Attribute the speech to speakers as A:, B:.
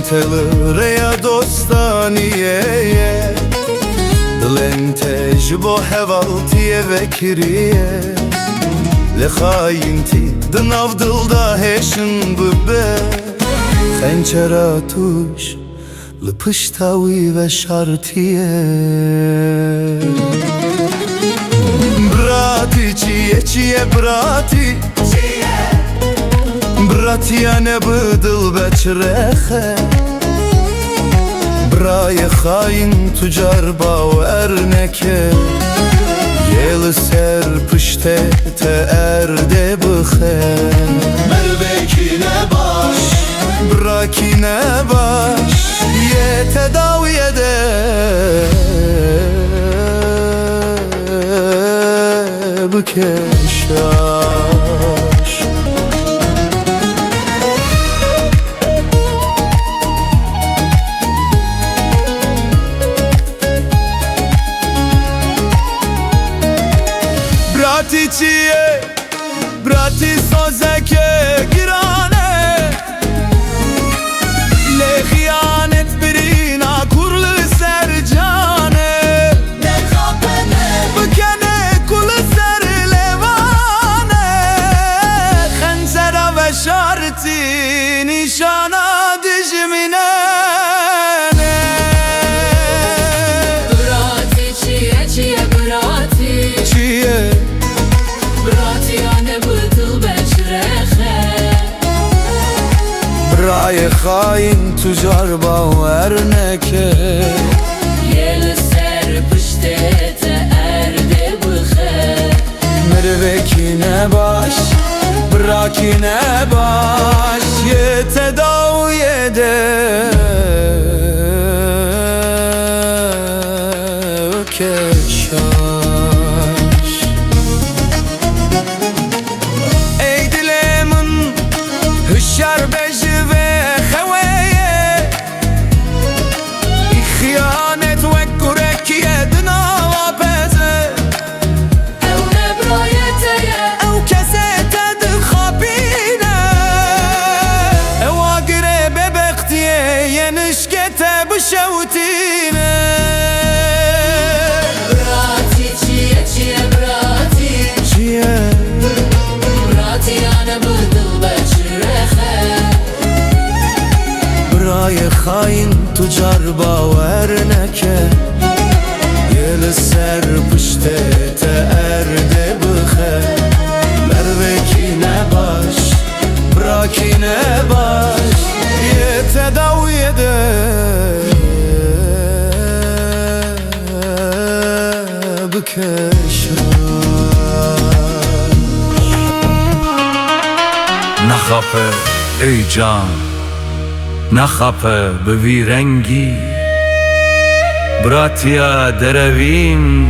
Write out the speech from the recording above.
A: تلره dostaniye Dilente jibo hevaltiye vekiriye Le khayinti dinav dilda heşin bube Xençera tuş Lipıştavi ve şartiye Brati çiye brati Brati ya ne bıdıl beçrehe Braye hain tucar bav erneke Yeli ser pışte te erde bıhe
B: Mervekine baş
A: Brakine baş Ye tedaviye de Bıkeşaş Brati çiye Brati sozeke girane Le hıyanet birina kurlu sercane
B: Ne kapene
A: Bükene kulu ser levane Xenzera ve şarti nişana dijimine
B: Brati çiye brati
A: Çiye
B: Brati ya ne bıdıl beçrehe
A: Braye hain tucar bav erneke
B: Yeli ser pışte te erde bıhe
A: Mervekine baş Brakine baş Ye tedaviye de Keşaş Ey dilemin Hüşyar beji ve heveye İhyanet ve kurekiye dınava peze
B: Ev ne brayeteye
A: Ev kesete dıkhabine Ev agire bebektiye Yenişkete bişevtine
B: Brati çiye brati
A: Çiye
B: Brati ya ne bıdıl beçrehe
A: Braye hain tucar bav erneke Yeli ser pışte te erde bıhe Mervekine baş Brakine baş Ye tedaviye de
C: نخفه ای جان نخفه بوی رنگی براتیا دروین